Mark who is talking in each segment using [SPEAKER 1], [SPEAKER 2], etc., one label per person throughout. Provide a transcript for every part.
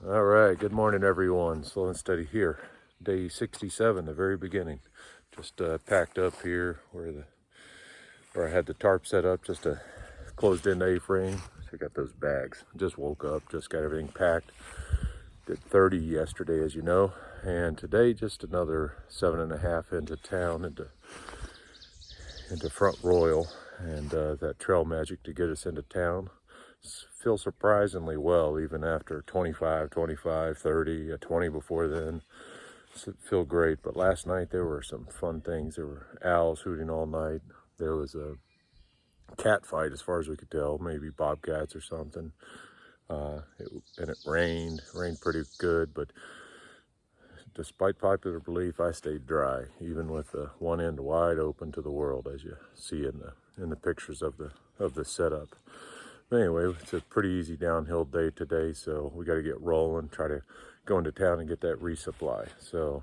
[SPEAKER 1] All right, good morning everyone. Slow and steady here. Day 67, the very beginning. Just packed up here where I had the tarp set up, just a closed in A-frame. So I got those bags. Just woke up, just got everything packed. Did 30 yesterday, as you know, and today just another 7.5 into town, into Front Royal, and that trail magic to get us into town. Feel surprisingly well, even after 25, 30, 20 before then. Feel great. But last night there were some fun things. There were owls hooting all night. There was a cat fight, as far as we could tell, maybe bobcats or something. And it rained pretty good, but despite popular belief, I stayed dry, even with one end wide open to the world, as you see in the pictures of the setup. Anyway, it's a pretty easy downhill day today, so we got to get rolling, try to go into town and get that resupply. So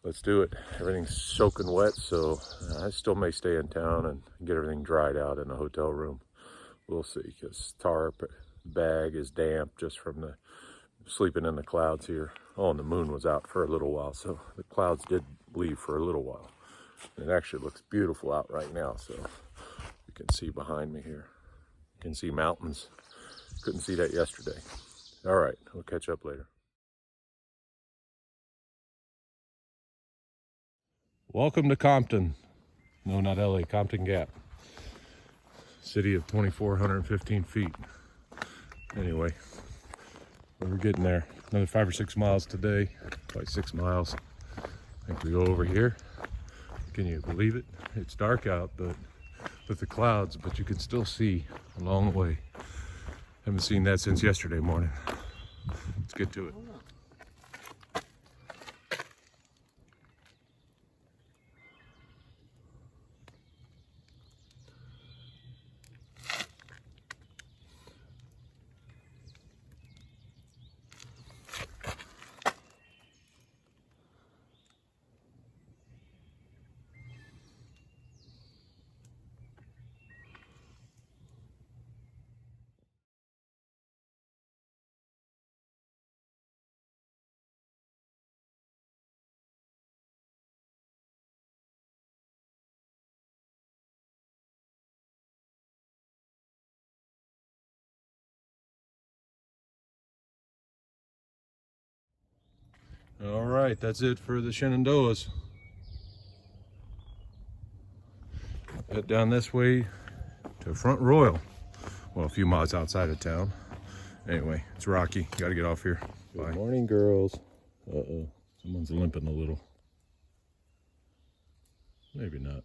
[SPEAKER 1] let's do it. Everything's soaking wet, so I still may stay in town and get everything dried out in a hotel room. We'll see, because tarp bag is damp just from the sleeping in the clouds here. Oh, and the moon was out for a little while, so the clouds did leave for a little while. It actually looks beautiful out right now, so you can see behind me here. You can see mountains. Couldn't see that yesterday. All right, we'll catch up later. Welcome to Compton. No, not LA, Compton Gap. City of 2,415 feet. Anyway, we're getting there. Another 5 or 6 miles today. Probably 6 miles. I think we go over here. Can you believe it? It's dark out, but with the clouds, but you can still see a long way. Haven't seen that since yesterday morning. Let's get to it. All right, that's it for the Shenandoahs. Head down this way to Front Royal. Well, a few miles outside of town. Anyway, it's rocky. Got to get off here. Bye. Good morning, girls. Uh-oh, someone's limping a little. Maybe not.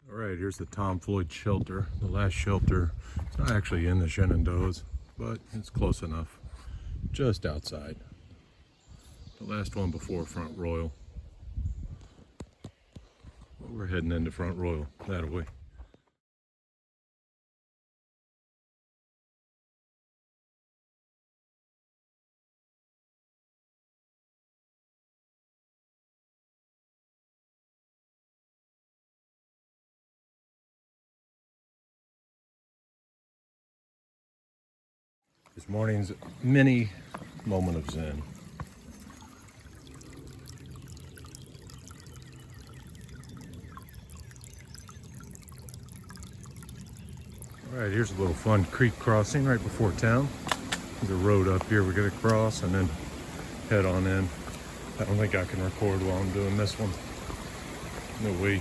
[SPEAKER 1] All right, here's the Tom Floyd shelter, the last shelter. It's not actually in the Shenandoahs, but it's close enough. Just outside. The last one before Front Royal. Well, we're heading into Front Royal, that way. This morning's mini moment of zen. All right, here's a little fun creek crossing right before town. There's a road up here we're gonna cross and then head on in. I don't think I can record while I'm doing this one. No way.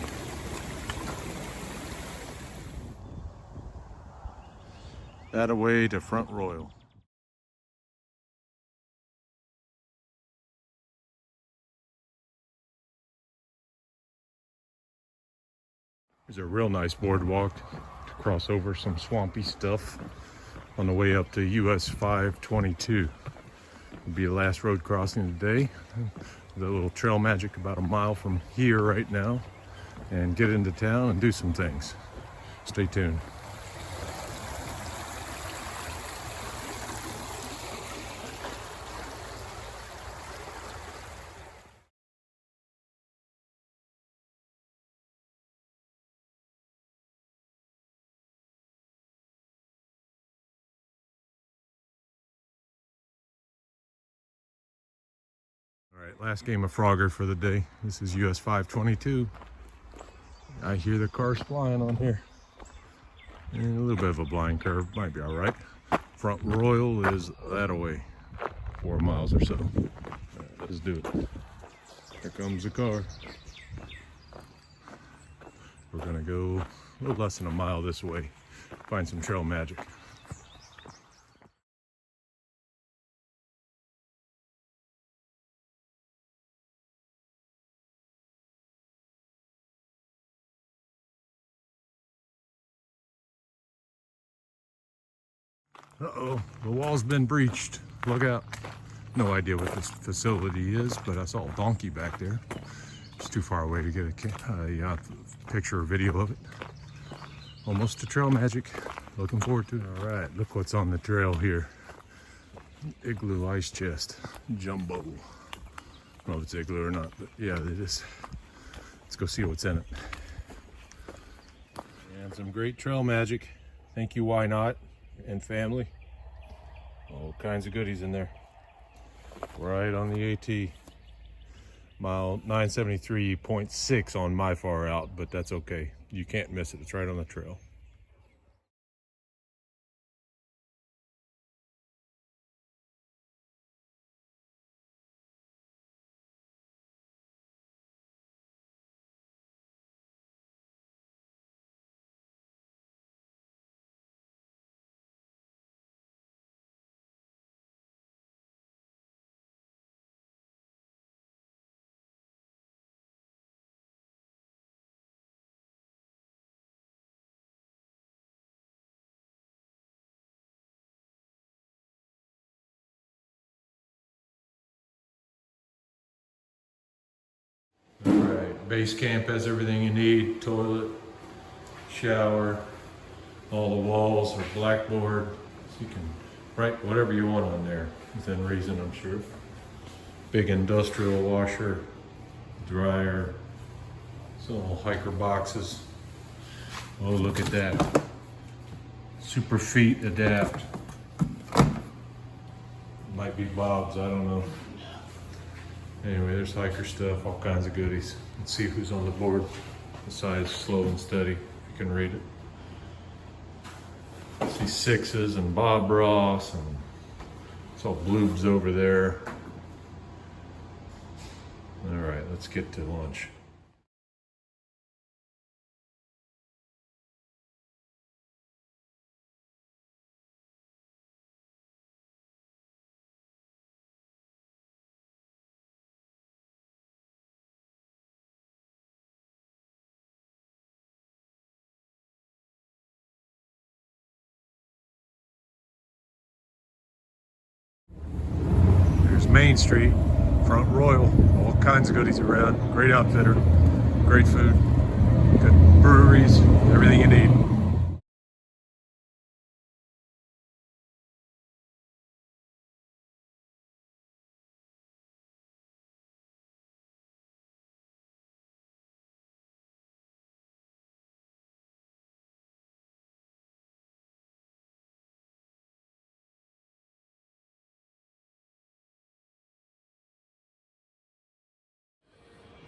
[SPEAKER 1] That away to Front Royal. There's a real nice boardwalk to cross over some swampy stuff on the way up to US 522. It'll be the last road crossing today. The little trail magic about a mile from here right now. and get into town and do some things. Stay tuned. All right, last game of Frogger for the day. This is US 522. I hear the cars flying on here. And a little bit of a blind curve, might be all right. Front Royal is that away, 4 miles or so. All right, let's do it. Here comes the car. We're gonna go a little less than a mile this way, find some trail magic. Uh-oh, the wall's been breached. Look out. No idea what this facility is, but I saw a donkey back there. It's too far away to get a picture or video of it. Almost to trail magic. Looking forward to it. All right, look what's on the trail here. Igloo ice chest, jumbo. I don't know if it's igloo or not, but yeah, it is. Let's go see what's in it. And some great trail magic. Thank you, Wye Knot and family. All kinds of goodies in there. Right on the AT. Mile 973.6 on my far out, but that's okay. You can't miss it. It's right on the trail. All right, base camp has everything you need. Toilet, shower, all the walls are blackboard. So you can write whatever you want on there, within reason, I'm sure. Big industrial washer, dryer, some little hiker boxes. Oh, look at that. Super Feet Adapt. Might be Bob's, I don't know. Anyway, there's hiker stuff, all kinds of goodies. Let's see who's on the board. Besides Slow and Steady, if you can read it. See Sixes and Bob Ross, and it's all bloobs over there. All right, let's get to lunch. There's Main Street, Front Royal, all kinds of goodies around. Great outfitter, great food, good breweries, everything you need.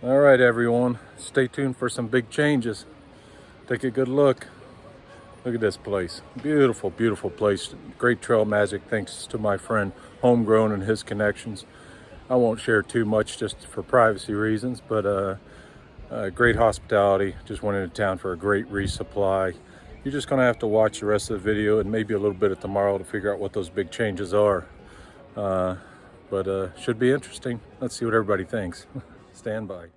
[SPEAKER 1] All right, everyone, stay tuned for some big changes. Take a good look. Look at this place. Beautiful, beautiful place. Great trail magic thanks to my friend Homegrown and his connections. I won't share too much just for privacy reasons, but great hospitality. Just went into town for a great resupply. You're just gonna have to watch the rest of the video and maybe a little bit of tomorrow to figure out what those big changes are. But should be interesting. Let's see what everybody thinks. Stand by.